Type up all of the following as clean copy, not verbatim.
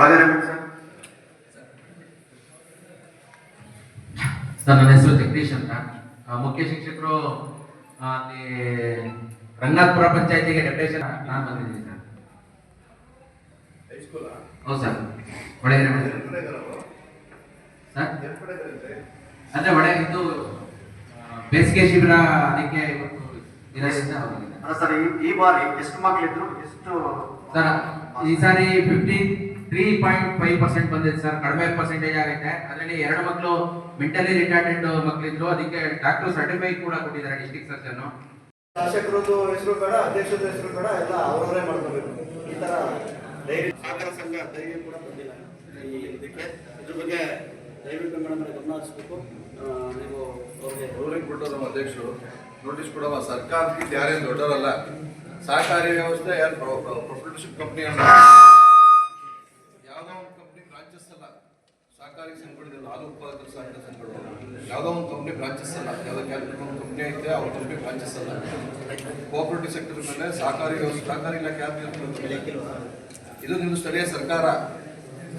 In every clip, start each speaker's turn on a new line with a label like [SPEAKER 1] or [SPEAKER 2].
[SPEAKER 1] ಒಳಗಡೆ sir.
[SPEAKER 2] Sir ನನ್ನ ಹೆಸರು ಜಗದೀಶ್ ಅಂತ, ಮುಖ್ಯ ಶಿಕ್ಷಕರು ಅಲ್ಲಿ ರಂಗನಾಥಪುರ ಪಂಚಾಯತಿಗೆ ಡೆಪ್ಯುಟೇಷನ್ ನಾನು ಬಂದಿದ್ದೀನಿ ಸರ್. ಹೌದು ಸರ್, ಒಳಗೆ ಸರ್ ಅಂದ್ರೆ ಒಳಗೆ ಇದು ಬೇಸಿಗೆ ಶಿಬಿರ ಅದಕ್ಕೆ ಇರೋದ್ರಿಂದ
[SPEAKER 1] ಸರ್. ಈ ಬಾರಿ ಎಷ್ಟು ಮಕ್ಕಳಿದ್ರು? ಎಷ್ಟು
[SPEAKER 2] ಸರ್? ಈ ಸಾರಿ 53.5% ಬಂದಿದೆ ಸರ್, ಕಡಿಮೆ ಪರ್ಸೆಂಟೇಜ್ ಆಗೈತೆ. ಅದರಲ್ಲಿ 2 ಮಕ್ಕಳು ಮೆಂಟಲಿ ರಿಟಾರ್ಡೆಡ್ ಮಕ್ಕಳಿದ್ರು, ಅದಕ್ಕೆ ಡಾಕ್ಟರ್ ಸರ್ಟಿಫೈ ಕೂಡ ಕೊಟ್ಟಿದ್ದಾರೆ ಡಿಸ್ಟ್ರಿಕ್ಟ್ ಸರ್ಜನ್.
[SPEAKER 3] ಶಾಸಕರದ್ದು ಹೆಸರು ಬೇಡ, ಅಧ್ಯಕ್ಷದ ಹೆಸರು ಬೇಡ, ಎಲ್ಲ ಅವರವರೇ ಮಾಡ್ಕೋಬೇಕು. ಈ ತರ ಸಹಕಾರ ಸಂಘ ಧೈರ್ಯ ಕೂಡ ಬಂದಿಲ್ಲ ಇದಕ್ಕೆ. ಇದ್ರ ಬಗ್ಗೆ ದಯವಿಟ್ಟು ಮೇಡಮ್ ಗಮನ ಹರಿಸಬೇಕು. ನೀವು ಅವ್ರಿಗೆ
[SPEAKER 4] ರೂಲಿಂಗ್ ಕೊಟ್ಟರು ಅಧ್ಯಕ್ಷರು, ನೋಟಿಸ್ ಕೊಡವ. ಸರ್ಕಾರದಿಂದ ಯಾರೇನು ದೊಡ್ಡವರಲ್ಲ, ಸಹಕಾರಿ ವ್ಯವಸ್ಥೆ ಯಾರು ಪ್ರೊಪ್ರೈಟರ್ಶಿಪ್ ಕಂಪ್ನಿ ಅನ್ನೋ ಯಾವುದೋ ಒಂದು ಕಂಪ್ನಿ ಬ್ರಾಂಚಸ್ ಅಲ್ಲ. ಸಹಕಾರಿ ಸಂಘಗಳಿಲ್ಲ, ಹಾಲು ಉತ್ಪಾದಕರ ಸಹಕಾರ ಸಂಘಗಳು ಯಾವುದೋ ಒಂದು ಕಂಪ್ನಿ ಬ್ರಾಂಚಸ್ ಅಲ್ಲ. ಯಾವುದೋ ಕ್ಯಾಪಿಟಲ್ ಒಂದು ಕಂಪ್ನಿ ಐತೆ, ಅವ್ರ ಕಂಪ್ನಿ ಬ್ರಾಂಚಸ್ ಅಲ್ಲ. ಕೋಆಪರೇಟಿವ್ ಸೆಕ್ಟರ್ ಮೇಲೆ ಸಹಕಾರಿ ವ್ಯವಸ್ಥೆ, ಸಹಕಾರಿ ಇಲಾಖೆ ಇದು ನಿಮ್ದು ಸ್ಥಳೀಯ ಸರ್ಕಾರ.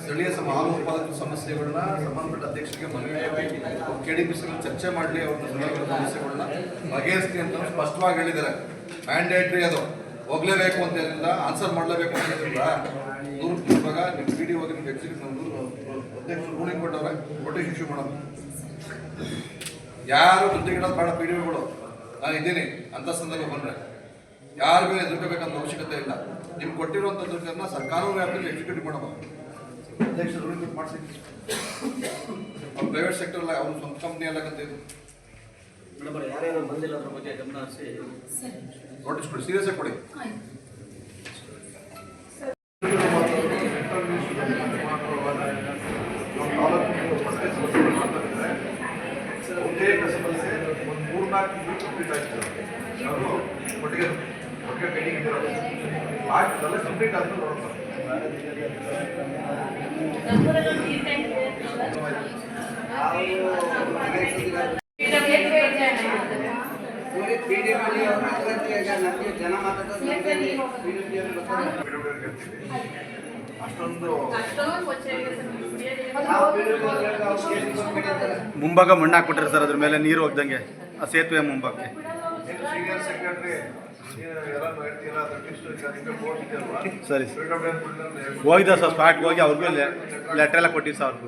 [SPEAKER 4] ಸ್ಥಳೀಯ ಹಾಲು ಉತ್ಪಾದಕರ ಸಮಸ್ಯೆಗಳನ್ನ ಸಂಬಂಧಪಟ್ಟ ಅಧ್ಯಕ್ಷರಿಗೆ ಮನವಿ ಕೆಡಿಪಿಸಿ ಚರ್ಚೆ ಮಾಡಲಿ, ಅವ್ರ ಸಮಸ್ಯೆಗಳನ್ನ ಬಗೆಹರಿಸ್ಲಿ ಅಂತ ಸ್ಪಷ್ಟವಾಗಿ ಹೇಳಿದ್ದಾರೆ. ಮ್ಯಾಂಡೇಟ್ರಿ ಅದು ಹೋಗ್ಲೇಬೇಕು ಅಂತ ಹೇಳಿಲ್ಲ, ಆನ್ಸರ್ ಮಾಡಲೇಬೇಕು ಅಂತ ಹೇಳಿಲ್ಲ. 100 ಇವಾಗ ನಿಮ್ಮ ಪಿ ಡಿ ಹೋಗಿ ನಿಮ್ಗೆ ಅಧ್ಯಕ್ಷರು ರೂಲಿಂಗ್ ಕೊಟ್ಟವ್ರೆ, ನೋಟಿಸ್ ಇಶ್ಯೂ ಮಾಡೋದು. ಯಾರು ದುಡ್ಡಿಗಿಡೋದು ಬೇಡ, ಪಿ ಡಿ ಒಗಳು ನಾನು ಇದ್ದೀನಿ ಅಂತ ಸಂದರ್ಭ ಬಂದರೆ ಯಾರಿಗೂ ಎದುರ್ಕೋಬೇಕಂತ ಅವಶ್ಯಕತೆ ಇಲ್ಲ. ನಿಮ್ಗೆ ಕೊಟ್ಟಿರುವಂಥ ದುಡ್ಡನ್ನ ಸರ್ಕಾರದ ವ್ಯಾಪ್ತಿಯಲ್ಲಿ ಎಕ್ಸಿಕ್ಯೂಟಿವ್ ಮಾಡಬಹುದು. ಅಧ್ಯಕ್ಷರು ರೂಲಿಂಗ್ ಮಾಡಿಸಿದ್ವಿ. ಅವ್ರು ಪ್ರೈವೇಟ್ ಸೆಕ್ಟರ್ ಅಲ್ಲ, ಅವ್ರು ಸ್ವಂತ ಕಂಪ್ನಿ ಎಲ್ಲ ಕಂತಿದ್ರು.
[SPEAKER 3] ಮೇಡಮ್ ಯಾರ್ಯಾರು ಬಂದಿಲ್ಲ ಅದ್ರ ಬಗ್ಗೆ ಗಮನ ಹರಿಸಿ
[SPEAKER 4] ನೋಟಿಸ್ ಕೊಡಿ, ಸೀರಿಯಸ್ ಆಗಿ ಕೊಡಿ.
[SPEAKER 5] ಒಂದೇ ಸಮಸ್ಯೆ ಒಂದು 3-4 ತಿಂಗಳು ಕಂಪ್ಲೀಟ್ ಆಗ್ತದೆ. ಅವರು ಒಟ್ಟಿಗೆ ಪೆಂಡಿಂಗ್ ಇರೋದು ಆಗ್ತದಲ್ಲ, ಕಂಪ್ಲೀಟ್ ಆದ್ರೂ ನೋಡೋಣ. ಅಷ್ಟೊಂದು
[SPEAKER 1] ಮುಂಭಾಗ ಮಣ್ಣು ಹಾಕ್ಬಿಟ್ರೆ ಸರ್, ಅದ್ರ ಮೇಲೆ ನೀರು ಹೋಗ್ದಂಗೆ ಆ ಸೇತುವೆ ಮುಂಭಾಗಕ್ಕೆ.
[SPEAKER 5] ಸೀನಿಯರ್ ಸೆಕ್ರೆಟರಿ
[SPEAKER 1] ಸರಿ ಹೋಗಿದ್ದ ಸರ್, ಸ್ಪಾಟ್ಗೆ ಹೋಗಿ ಅವ್ರಿಗೂ ಲೆಟ್ರ್ ಎಲ್ಲ ಕೊಟ್ಟಿದ್ದು ಸರ್ ಅವ್ರಿಗೂ.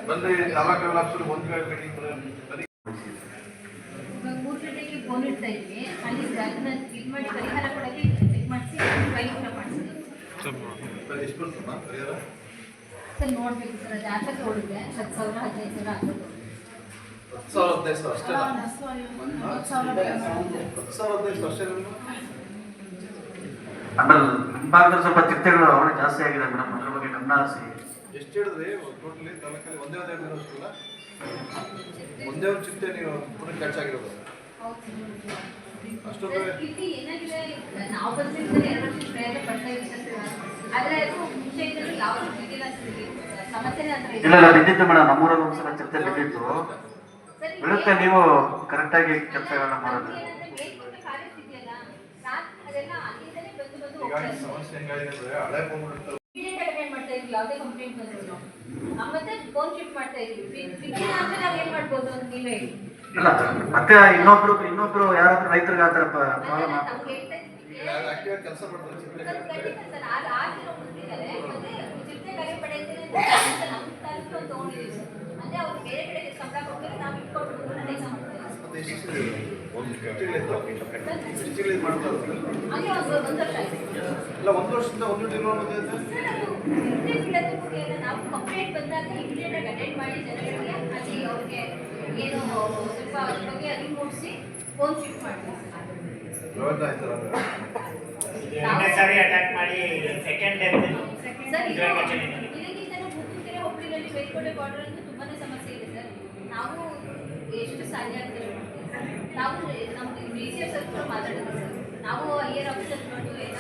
[SPEAKER 5] ಬಂದು ತಾಲೂಕು ಲಕ್ಷ ಒಂದು
[SPEAKER 6] ಫೋನ್ ಇಡ್ತಾ ಇದ್ವಿ, ಅಲ್ಲಿ ಅದನ್ನ ಇದು ಮಾಡಿ ಪರಿಹಾರ ಕೊಡೋಕ್ಕೆ ಚೆಕ್ ಮಾಡಿಸಿ ಫೈಲ್ ಕೂಡ ಮಾಡಿಸಿದ್ವಿ ಸರ್. ನೋಡ್ಬೇಕು ಸರ್, ಅದು ಆಟ ನೋಡಿದೆ 10,000 15,000 ಆಗ್ತದೆ.
[SPEAKER 5] 10,000 ಅಷ್ಟೇ.
[SPEAKER 1] ಆಮೇಲೆ ಮುಂಭಾಗದಲ್ಲಿ ಸ್ವಲ್ಪ ಚಿಟ್ಟೆಗಳು ಅವಳು ಜಾಸ್ತಿ ಆಗಿದೆ ಮೇಡಮ್, ಅದ್ರ ಬಗ್ಗೆ ಗಮನ ಹರಿಸಿ.
[SPEAKER 5] ಎಷ್ಟು ಹೇಳಿದ್ರಿ ಟೋಟಲಿ ತಾಲೂಕಲ್ಲಿ? ಒಂದೇ ಅಷ್ಟಲ್ಲ, ಒಂದೇ ಒಂದು ಚಿಟ್ಟೆ ನೀವು ಪುನಃ ಖರ್ಚಾಗಿರೋದು ಅಷ್ಟೊಂದು.
[SPEAKER 6] ಏನಾಗಿದೆ, ನಾವು ಬಂದಿದ್ದರೆ 2 ವರ್ಷ ಪ್ರಯತ್ನ ಪಡ್ತಾ ಇದ್ದೀವಿ, ಆದರೆ ಅದು ಮುಂಚೆ ಇದ್ದರೆ ಯಾವ ಸಮಸ್ಯೆನೇ ಅಂದರೆ
[SPEAKER 1] ಇಲ್ಲ ಬಿದ್ದಿತ್ತು ಮೇಡಮ್. ನಮ್ಮೂರಲ್ಲಿ ಒಂದ್ಸಲ ಚಿರತೆ ಬಿದ್ದಿತ್ತು. ಬಿಡುತ್ತೆ, ನೀವು ಕರೆಕ್ಟಾಗಿ ಕೆಲಸಗಳನ್ನ ಮಾಡೋದು.
[SPEAKER 5] ಸಮಸ್ಯೆ ಹೆಂಗಾಗಿದೆ ಅಂದ್ರೆ ಹಳೆ
[SPEAKER 6] ಮಾಡ್ತಾ ಇದ್ವಿ, ಯಾವುದೇ ಕಂಪ್ಲೇಂಟ್ ಬಂದ್ರು ಮತ್ತೆ ಫೋನ್ ಶಿಫ್ಟ್ ಮಾಡ್ತಾ ಇದ್ವಿ. ಆಮೇಲೆ ನಾವ್ ಏನ್ ಮಾಡ್ಬೋದು ಅಂತ ನೀವೇ ಹೇಳಿ.
[SPEAKER 1] ಇಲ್ಲ ಮತ್ತೆ ಇನ್ನೊಬ್ರು ಯಾರಾದ್ರೂ ರೈತರಿಗೆ ಆತರ ಪ್ರಾಬ್ಲಮ್
[SPEAKER 5] ಕೆಲಸ ಮಾಡ್ತಾರೆ.
[SPEAKER 6] ಅಂದ್ರೆ ಅವ್ರು ಬೇರೆ ಕಡೆ ಸಂಬಳ ಕೊಟ್ಟರೆ ನಾವು ಇಟ್ಕೊಂಡು ಕೆಲಸ ಮಾಡ್ತೇವೆ.
[SPEAKER 5] ಒಂದು ವರ್ಷದಿಂದ
[SPEAKER 6] ನಾವು ಕಂಪ್ಲೇಂಟ್ ಬಂದಾಗ ಇಮಿಡಿಯೇಟ್ ಆಗಿ ಅಟೆಂಡ್ ಮಾಡಿ ಜನಗಳಿಗೆ ಅಲ್ಲಿ ಅವ್ರಿಗೆ ಏನು ಸ್ವಲ್ಪ ಅದ್ರ ಬಗ್ಗೆ ಅರಿವು ಮೂಡಿಸಿ ಫೋನ್ ಶಿಫ್ಟ್ ಮಾಡ್ತೀವಿ. ಇದಕ್ಕಿಂತ ಮುಖ್ಯಕೆರೆ ಹೋಬಳಿಯಲ್ಲಿ ಬೇರ್ಕೋಟೆ ಬಾರ್ಡರ್ ಅಂತ ತುಂಬಾನೇ ಸಮಸ್ಯೆ ಇದೆ ಸರ್. ನಾವು ಎಷ್ಟು ಸಾಧ್ಯ ಆಗ್ತದೆ ನಾವು ನಮ್ಗೆ ಡಿಸಿಎಫ್ ಸರ್ ಮಾತಾಡಿದ್ವಿ ಸರ್. ನಾವು ಐಆರ್ ಆಫೀಸರ್ ನೋಡು ಎಲ್ಲ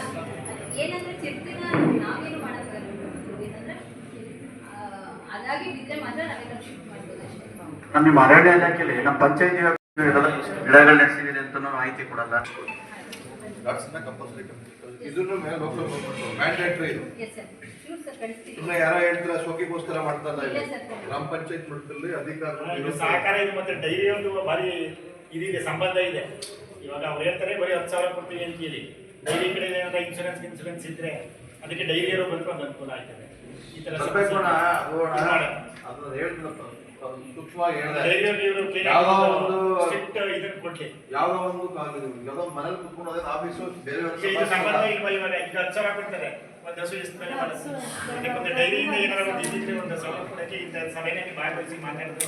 [SPEAKER 6] ಏನಂದ್ರೆ ಚಿರ್ತಿನ ನಾವೇನು ಮಾಡೋಕ್ಕಾಗಲ್ಲ. ಏನಂದ್ರೆ ಅದಾಗಿ ಬಿದ್ದರೆ ಮಾತ್ರ ನಾವೆಲ್ಲ ಶಿಫ್ಟ್ ಮಾಡ್ಬೋದು ಅಷ್ಟೇ.
[SPEAKER 1] ನಿಮ್ಮ ಅರಣ್ಯ ಇಲಾಖೆಯಲ್ಲಿ ನಮ್ಮ ಪಂಚಾಯತಿ ಗಿಡಗಳು ನಡೆಸಿದ್ದೀರಿ ಅಂತ ಮಾಹಿತಿ ಕೊಡಲ್ಲ.
[SPEAKER 4] ಕಂಪಲ್ಸರಿ ಇದನ್ನು ಮ್ಯಾಂಡೇಟ್ರಿ ಇದು.
[SPEAKER 6] ಎಸ್ ಸರ್, ಶೂರ್ ಸರ್, ಕಳಿಸ್ತೀವಿ.
[SPEAKER 4] ಇನ್ನು ಯಾರೋ ಹೇಳ್ತಾರೆ ಶೋಕಿಗೋಸ್ಕರ ಮಾಡ್ತಾ ಇಲ್ಲ.
[SPEAKER 6] ಇಲ್ಲ ಸರ್.
[SPEAKER 4] ಗ್ರಾಮ ಪಂಚಾಯತ್ ಮಟ್ಟದಲ್ಲಿ ಅಧಿಕಾರಿಗಳು
[SPEAKER 7] ಇದು ಸಹಕಾರ ಇದು ಮತ್ತೆ ಡೈರಿ ಒಂದು ಭಾರಿ ಇದಿದೆ, ಸಂಬಂಧ ಇದೆ. ಇವಾಗ ಅವ್ರು ಹೇಳ್ತಾರೆ ಬರೀ 10,000 ಕೊಡ್ತೀವಿ ಅಂತ ಹೇಳಿ, ಡೈರಿ ಕಡೆ ಏನಾದ್ರು ಇನ್ಸೂರೆನ್ಸ್ ಇದ್ರೆ ಅದಕ್ಕೆ ಡೈರಿಯವರು ಬಂದ್ಕೊಂಡು ಅನುಕೂಲ ಆಗ್ತದೆ. ಈ ತರ
[SPEAKER 4] ಸೂಕ್ಷ್ಮವಾಗಿ
[SPEAKER 7] ಡೈರಿಯವರು ಇವರು
[SPEAKER 4] ಯಾವುದೋ ಒಂದು
[SPEAKER 7] ಇದನ್ನು ಕೊಡ್ಲಿ,
[SPEAKER 4] ಯಾವುದೋ ಒಂದು ಯಾವುದೋ ಮನೇಲಿ ಕುತ್ಕೊಂಡು ಅದೇ ಆಫೀಸು ಬೇರೆ
[SPEAKER 7] ಇದು ಸಂಬಂಧ ಇಲ್ವಾ? ಇವಾಗ ಈಗ 10,000 ಕೊಡ್ತಾರೆ, ಒಂದು ಹಸು ಎಷ್ಟು ಬೆಲೆ ಮಾಡೋದು. ಇದಕ್ಕೊಂದು ಡೈರಿಯಿಂದ ಏನಾದ್ರು ಒಂದು ಇದ್ದಿದ್ರೆ ಒಂದು ಸವಲತ್ತು ಕೊಡಕ್ಕೆ ಇಂಥ ಸಭೆಯಲ್ಲಿ ಭಾಗವಹಿಸಿ ಮಾತಾಡಿದ್ರೆ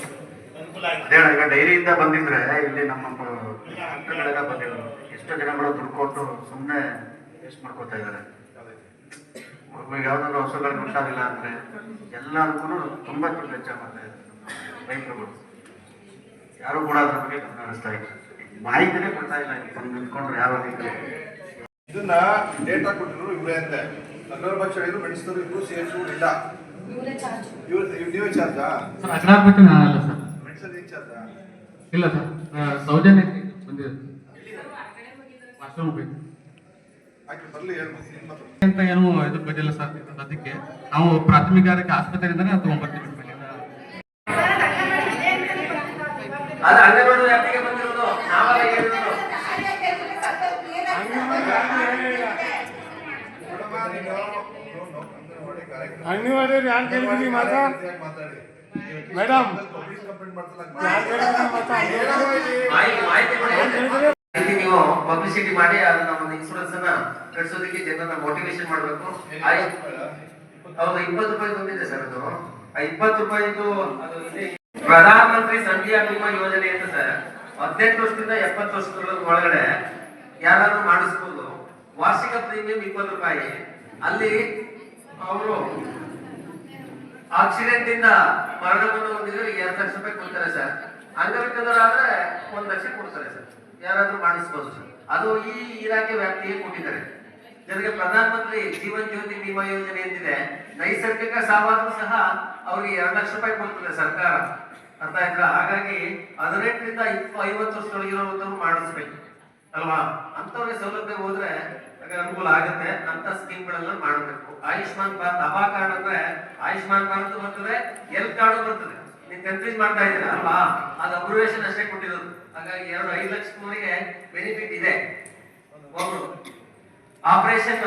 [SPEAKER 7] ಅನುಕೂಲ ಆಗಿದೆ.
[SPEAKER 1] ಈಗ ಡೈರಿಯಿಂದ ಬಂದಿದ್ರೆ ಇಲ್ಲಿ ನಮ್ಮ ಮಕ್ಕಳೆಲ್ಲ ಬಂದಿದ್ರು, ಎಷ್ಟೋ ಜನಗಳು ದುಡ್ಡು ಕೊಟ್ಟು ಸುಮ್ಮನೆ ವೇಸ್ಟ್ ಮಾಡ್ಕೋತಾ ಇದ್ದಾರೆ. ಯಾವ್ದಾದ್ರು ಹಸುಗಳಿಗೆ ಹುಷಾರಿಲ್ಲ ಅಂದ್ರೆ ಎಲ್ಲರಿಗೂ ತುಂಬಾ ದುಡ್ಡು ವೆಚ್ಚ ಮಾಡ್ತಾ ಇದ್ದಾರೆ ರೈತರುಗಳು. ಯಾರು ಕೂಡ ಅದ್ರ ಬಗ್ಗೆ ಗಮನ ಹರಿಸ್ತಾ ಇಲ್ಲ, ಮಾಹಿತಿನೇ ಕೊಡ್ತಾ ಇಲ್ಲ. ಬಂದು ನಿಂತ್ಕೊಂಡ್ರೆ ಯಾವ ರೀತಿ
[SPEAKER 4] ಇದನ್ನ ಡೇಟಾ ಕೊಟ್ಟಿದ್ರು ಇವರೇ ಅಂತೆ. ಅಗ್ರಪಕ್ಷ ಹೇಳಿದ್ರು ಮೆಡಿಸಿನರು ಇಬ್ರು CHO ಇಲ್ಲ. ನೀವೇ ಚಾರ್ಜಾ?
[SPEAKER 8] ಅಗ್ರಪಕ್ಷ ನಾನಲ್ಲ ಸರ್.
[SPEAKER 4] ಮೆಡಿಸಿನ್ ಏನ್ ಚಾರ್ಜಾ?
[SPEAKER 8] ಇಲ್ಲ ಸರ್, ಸೌಜನ್ಯ ಬಂದಿದೆ. ವಾಶ್ರೂಮ್ ಬೇಕು
[SPEAKER 4] ಆಯ್ತು, ಬರ್ಲಿ ಹೇಳಿ
[SPEAKER 8] ಅಂತ ಏನು ಇದು ಬಂದಿಲ್ಲ ಸರ್. ಅದಕ್ಕೆ ನಾವು ಪ್ರಾಥಮಿಕ ಆರೋಗ್ಯ ಆಸ್ಪತ್ರೆಯಿಂದನೇ ಅದು ತಗೊಂಡ್ಬರ್ತೀವಿ.
[SPEAKER 2] ಅದು ಅಂಗನವಾಡಿ ವ್ಯಾಪ್ತಿಗೆ ಬಂದಿರೋದು ನಾವೆಲ್ಲ ಹೇಳಿರೋದು.
[SPEAKER 9] ಅಂಗನವಾಡಿ ಯಾರು ಕೇಳಿದ್ರಿ ಮಾತಾ ಮೇಡಮ್?
[SPEAKER 2] ಮಾಹಿತಿ ನೀವು ಪಬ್ಲಿಸಿಟಿ ಮಾಡಿ ಅದನ್ನ ಒಂದು ಇನ್ಸೂರೆನ್ಸ್ ಅನ್ನ ಕಟ್ಸೋದಕ್ಕೆ ಜನರನ್ನ ಮೋಟಿವೇಶನ್ ಮಾಡಬೇಕು. ಹೌದು, 20 ರೂಪಾಯಿ ಬಂದಿದೆ ಸರ್. ಅದು ಆ 20 ರೂಪಾಯಿದು ಅದು ಇದೆ. ಪ್ರಧಾನ ಮಂತ್ರಿ ಸಂಧ್ಯಾ ಬಿಮಾ ಯೋಜನೆ ಅಂತ ಸರ್, 18 ವರ್ಷದಿಂದ 70 ವರ್ಷಗಳ ಒಳಗಡೆ ಯಾರಾದ್ರೂ ಮಾಡಿಸ್ಬೋದು. ವಾರ್ಷಿಕ ಪ್ರೀಮಿಯಂ 20 ರೂಪಾಯಿ. ಅಲ್ಲಿ ಅವರು ಆಕ್ಸಿಡೆಂಟ್ ಇಂದ ಮರಣವನ್ನು ಹೊಂದಿದ್ರೆ 2 ಲಕ್ಷ ರೂಪಾಯಿ ಕೊಡ್ತಾರೆ ಸರ್. ಅಂಗವಿಕಲರಾದ್ರೆ 1 ಲಕ್ಷ ಕೊಡ್ತಾರೆ ಸರ್. ಯಾರಾದ್ರೂ ಮಾಡಿಸ್ಬೋದು ಸರ್. ಅದು ಈ ಇಲಾಖೆ ವ್ಯಾಪ್ತಿಗೆ ಕೊಟ್ಟಿದ್ದಾರೆ. ಜೊತೆಗೆ ಪ್ರಧಾನ ಮಂತ್ರಿ ಜೀವನ್ ಜ್ಯೋತಿ ಬಿಮಾ ಯೋಜನೆ ಅಂತಿದೆ. ನೈಸರ್ಗಿಕ ಸಾವಾದ್ರೂ ಸಹ ಅವ್ರಿಗೆ 2 ಲಕ್ಷ ರೂಪಾಯಿ ಕೊಡ್ತದೆ ಸರ್ಕಾರ. ಅರ್ಥ ಆಯ್ತಾ? ಹಾಗಾಗಿ 18ರಿಂದ 50 ವರ್ಷದೊಳಗಿರೋರು ಮಾಡಿಸ್ಬೇಕು ಅಲ್ವಾ? ಅಂತವ್ರಿಗೆ ಸೌಲಭ್ಯ ಹೋದ್ರೆ ಅನುಕೂಲ ಆಗುತ್ತೆ. ಅಂತ ಸ್ಕೀಮ್ಗಳೆಲ್ಲ ಮಾಡಬೇಕು. ಆಯುಷ್ಮಾನ್ ಭಾರತ್ ಅಭಾ ಕಾರ್ಡ್ ಅಂದ್ರೆ ಆಯುಷ್ಮಾನ್ ಭಾರತ್ ಬರ್ತದೆ, ಹೆಲ್ತ್ ಕಾರ್ಡ್ ಬರ್ತದೆ. ನೀವು ಕನ್ಫ್ಯೂಸ್ ಮಾಡ್ತಾ ಇದ್ದೀರಾ ಅಲ್ವಾ? ಅದು ಅಬ್ರಿವೇಷನ್ ಅಷ್ಟೇ ಕೊಟ್ಟಿರೋದು. ಹಾಗಾಗಿ 5 ಲಕ್ಷದವರೆಗೆ ಬೆನಿಫಿಟ್ ಇದೆ. ಒಬ್ರು ಆಪರೇಷನ್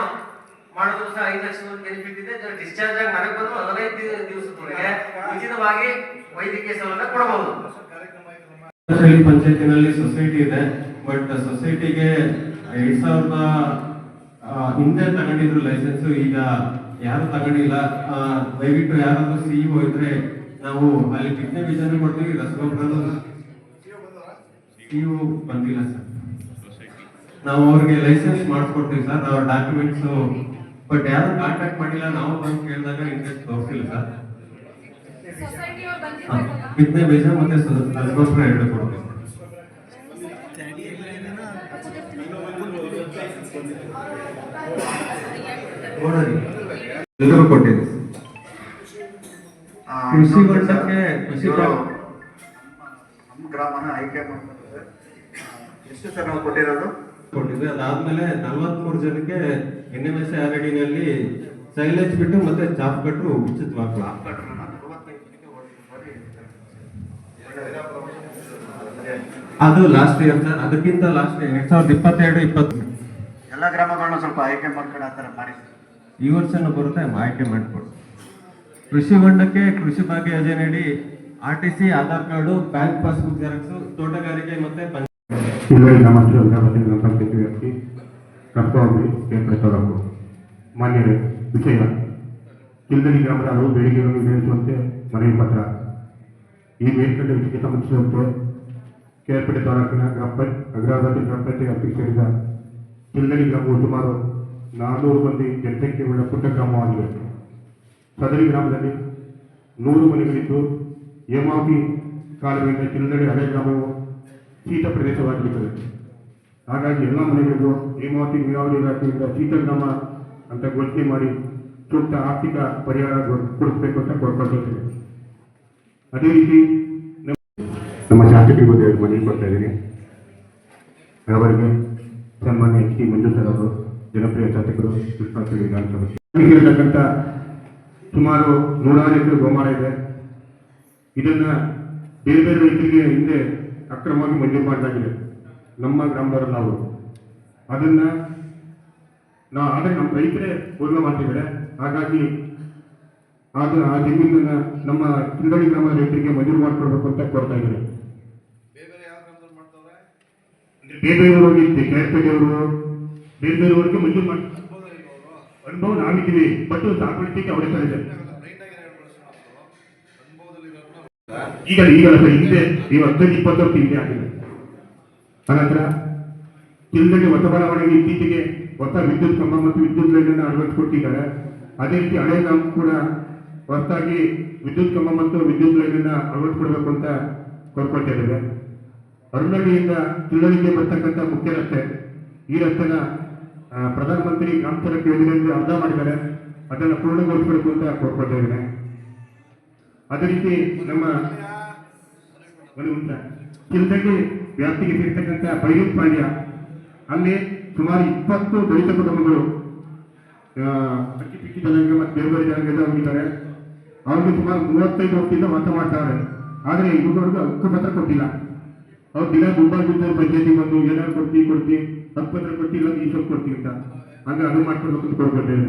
[SPEAKER 2] ಮಾಡಿದ್ರು ಸಹ 5 ಲಕ್ಷದ ಬೆನಿಫಿಟ್ ಇದೆ. ಡಿಸ್ಚಾರ್ಜ್ ಆಗಿ ಮನೆಗೆ ಬಂದು 15 ದಿವಸದವರೆಗೆ ಉಚಿತವಾಗಿ ವೈದ್ಯಕೀಯ ಸೌಲಭ್ಯ ಕೊಡಬಹುದು.
[SPEAKER 10] ಪಂಚಾಯತಿನಲ್ಲಿ ಸೊಸೈಟಿ ಇದೆ, ಬಟ್ ಸೊಸೈಟಿಗೆ 2000 ಹಿಂದೆ ತಗೊಂಡಿದ್ರು ಲೈಸೆನ್ಸ್. ಈಗ ಯಾರು ತಗೊಂಡಿಲ್ಲ. ದಯವಿಟ್ಟು ಯಾರಾದ್ರೂ CEO ಇದ್ರೆ ನಾವು ಅಲ್ಲಿ ಬಿತ್ತನೆ ಬೀಜನೂ ಕೊಡ್ತೀವಿ, ರಸಗೊಬ್ಬರ CEO ಬಂದಿಲ್ಲ ಸರ್. ನಾವು ಅವ್ರಿಗೆ ಲೈಸೆನ್ಸ್ ಮಾಡಿಸ್ಕೊಡ್ತೀವಿ ಸರ್, ಅವ್ರ ಡಾಕ್ಯುಮೆಂಟ್ಸ್. ಬಟ್ ಯಾರು ಕಾಂಟ್ಯಾಕ್ಟ್ ಮಾಡಿಲ್ಲ. ನಾವು ಬಂದು ಕೇಳಿದಾಗ ಇಂಟ್ರೆಸ್ಟ್ ತೋರಿಸಿಲ್ಲ ಸರ್. ಬಿತ್ತನೆ ಬೀಜ ಮತ್ತೆ ರಸಗೊಬ್ಬರ 2 ಕೊಡ್ತೀವಿ. ಎಲ್ಲರೂ ಕೊಟ್ಟಿದೆ. ಕೃಷಿ ಹೊಂಡಕ್ಕೆ
[SPEAKER 1] ನಮ್ಮ ಗ್ರಾಮನ ಆಯ್ಕೆ ಮಾಡ್ತಾರೆ. ಎಷ್ಟು ಸರ್ ನಾವು ಕೊಟ್ಟಿರೋದು?
[SPEAKER 10] ಕೊಟ್ಟಿದ್ವಿ. ಅದಾದ್ಮೇಲೆ 43 ಜನಕ್ಕೆ NMSRD ನಲ್ಲಿ ಸೈಲೇಜ್ ಬಿಟ್ಟು ಮತ್ತೆ ಜಾಬ್ ಕಟ್ಟರು ಉಚಿತವಾಗಿ. ಅದು ಲಾಸ್ಟ್ ಇಯರ್ ಸರ್. ಅದಕ್ಕಿಂತ ಲಾಸ್ಟ್ 2022-20
[SPEAKER 1] ಎಲ್ಲ ಗ್ರಾಮಗಳನ್ನ ಸ್ವಲ್ಪ ಆಯ್ಕೆ ಮಾಡ್ಕೊಂಡು ಆ ಥರ ಮಾಡಿ.
[SPEAKER 10] ಈ ವರ್ಷನೂ ಬರುತ್ತೆ, ಆಯ್ಕೆ ಮಾಡಿಕೊಡು. ಕೃಷಿ ಹೊಂಡಕ್ಕೆ ಕೃಷಿ ಭಾಗ್ಯ ಯೋಜನೆಯಡಿ RTC, Aadhaar card, bank passbook xerox, ತೋಟಗಾರಿಕೆ ಮತ್ತೆ
[SPEAKER 11] ವ್ಯಕ್ತಿ ಕರ್ತವ್ಯ ಕೇಂದ್ರದವರನ್ನು ಮಾನ್ಯರೇ, ವಿಷಯ ಕಿಲ್ದಡಿ ಗ್ರಾಮದ ಹಲವು ಬೇಡಿಕೆಗಳನ್ನು ಈಡೇರಿಸುವಂತೆ ಮನವಿ ಪತ್ರ. ಈ ಮೇಲ್ಕಂಡ ವಿಷಯಕ್ಕೆ ಸಂಬಂಧಿಸಿದಂತೆ ಕೇರ್ಪೇಟೆ ತಾಲೂಕಿನ ಅಗ್ರಹಾರದಲ್ಲಿ ಗ್ರಾಮ ಪಂಚಾಯತ್ ವ್ಯಾಪ್ತಿಗೆ ಸೇರಿದ ಕಿಲ್ದಡಿ ಗ್ರಾಮವು ಸುಮಾರು 400 ಮಂದಿ ಜನಸಂಖ್ಯೆಯುಳ್ಳ ಪುಟ್ಟ ಗ್ರಾಮವಾಗಿದೆ. ಸದರಿ ಗ್ರಾಮದಲ್ಲಿ 100 ಮನೆಗಳಿದ್ದು ಹೇಮಾವತಿ ಕಾಲುವೆಯಿಂದ ಕಿಲ್ದಡಿ ಹಳೆ ಗ್ರಾಮವು ಶೀತ ಪ್ರದೇಶವಾಗಿರುತ್ತದೆ. ಹಾಗಾಗಿ ಎಲ್ಲ ಮನೆಗಳಿಗೂ ಹೇಮಾವತಿ ನೀರಾವರಿ ಇಲಾಖೆಯಿಂದ ಶೀತ ಗ್ರಾಮ ಅಂತ ಘೋಷಣೆ ಮಾಡಿ ಸೂಕ್ತ ಆರ್ಥಿಕ ಪರಿಹಾರ ಕೊಡಿಸಬೇಕು ಅಂತ ಕೋರ್ಕೊಳ್ತೇವೆ. ಅದೇ ರೀತಿ ನಮ್ಮ ಶಾಸಕರಿಗೆ ಒಂದು 2 ಮನವಿ ಕೊಡ್ತಾ ಇದ್ದೀನಿ. ಅವರಿಗೆ ಸನ್ಮಾನ್ಯ ಎಚ್ ಟಿ ಮಂಜು ಸರ್ ಅವರು, ಜನಪ್ರಿಯ ಶಾಸಕರು, ಕೃಷ್ಣಾಪುರ ವಿಧಾನಸಭೆ ಇರತಕ್ಕಂಥ ಸುಮಾರು 100 ಎಕರೆ ಗೋಮಾಳ ಇದೆ. ಇದನ್ನ ಬೇರೆ ಬೇರೆ ರೈತರಿಗೆ ಹಿಂದೆ ಅಕ್ರಮವಾಗಿ ಮಂಜೂರು ಮಾಡಲಾಗಿದೆ. ನಮ್ಮ ಗ್ರಾಮದವರಲ್ಲ ಅವರು. ಅದನ್ನ ಆದರೆ ನಮ್ಮ ರೈತರೇ ಪೂರ್ಣ ಮಾಡ್ತಿದ್ದಾರೆ. ಹಾಗಾಗಿ ಆ ಜಮೀನನ್ನ ನಮ್ಮ ಚಿಂದಡಿ ಗ್ರಾಮದ ರೈತರಿಗೆ ಮಂಜೂರು ಮಾಡಿಕೊಡ್ಬೇಕು ಅಂತ ಕೋರ್ತಾ ಇದ್ದಾರೆ. ಬೇಬೇರೂರಿಗೆ, ಕೇರ್ಪೇಟೆಯವರು, ಬೇರೆಯವರಿಗೆ ಮಂಜೂರು ಮಾಡಿ ಅನುಭವ ನಾವಿದ್ದೀವಿ. ಬಟ್ ಸಾಗುವಳಿಕೆ ಅವರೇ ಇದೆ. ಈಗಲ್ಲ ಸರ್, ಹಿಂದೆ ಈ 15-20 ವರ್ಷ ಹಿಂದೆ ಆಗಿದೆ. ಅನಂತರ ಚಿಲ್ದಡಿ ಹೊಸ ಬಡಾವಣೆಗೆ ಇತ್ತೀಚೆಗೆ ಹೊಸ ವಿದ್ಯುತ್ ಕಂಬ ಮತ್ತು ವಿದ್ಯುತ್ ಲೈನನ್ನು ಅಳವಡಿಸಿಕೊಟ್ಟಿದ್ದಾರೆ. ಅದೇ ರೀತಿ ಹಳೆ ನಾವು ಕೂಡ ಹೊಸದಾಗಿ ವಿದ್ಯುತ್ ಕಂಬ ಮತ್ತು ವಿದ್ಯುತ್ ಲೈನನ್ನು ಅಳವಡಿಸಿಕೊಡ್ಬೇಕು ಅಂತ ಕೋರ್ಕೊಳ್ತಾ ಇದ್ದೇವೆ. ಅರುಣಹಳ್ಳಿಯಿಂದ ಚಿಲ್ಲಳಿಗೆ ಬರ್ತಕ್ಕಂಥ ಮುಖ್ಯ ರಸ್ತೆ, ಈ ರಸ್ತೆನ ಪ್ರಧಾನಮಂತ್ರಿ ಗ್ರಾಮ ಸಡಕ್ ಯೋಜನೆಯಲ್ಲಿ ಅರ್ಧ ಮಾಡಿದ್ದಾರೆ. ಅದನ್ನು ಪೂರ್ಣಗೊಳಿಸಬೇಕು ಅಂತ ಕೋರ್ಕೊಳ್ತಾ ಇದ್ದೇನೆ. ಅದೇ ರೀತಿ ನಮ್ಮ ಚಿಲ್ದಳ್ಳಿ ವ್ಯಾಪ್ತಿಗೆ ಸೇರ್ತಕ್ಕಂಥ ಬೈರೂಪಾಳ್ಯ, ಅಲ್ಲಿ ಸುಮಾರು 20 ದಲಿತ ಕುಟುಂಬಗಳು ಅಕ್ಕಿ ಪಿಕ್ಕಿ ಜನಾಂಗ ಮತ್ತು ಬೇರೆ ಬೇರೆ ಜನಾಂಗದ ಹೋಗಿದ್ದಾರೆ. ಅವ್ರಿಗೆ ಸುಮಾರು 35 ವರ್ಷದಿಂದ ವಾಸ ಮಾಡ್ತಾರೆ. ಆದರೆ ಇವ್ರವ್ರಿಗೆ ಹಕ್ಕುಪತ್ರ ಕೊಟ್ಟಿಲ್ಲ. ಅವ್ರು ದಿನ ದುಡ್ಡು ಪಂಚಾಯತಿಗೆ ಬಂದು ಏನಾದ್ರು ಕೊಡ್ತಿ ಹಕ್ಕುಪತ್ರ ಕೊಟ್ಟಿಲ್ಲ, ಈ ಸ್ವಲ್ಪ ಕೊಡ್ತೀವಿ ಅಂತ. ಹಂಗೆ ಅದು ಮಾಡ್ಕೊಡ್ಬೇಕು ಅಂತ ಕೊಡ್ಕೊಳ್ತೇವೆ.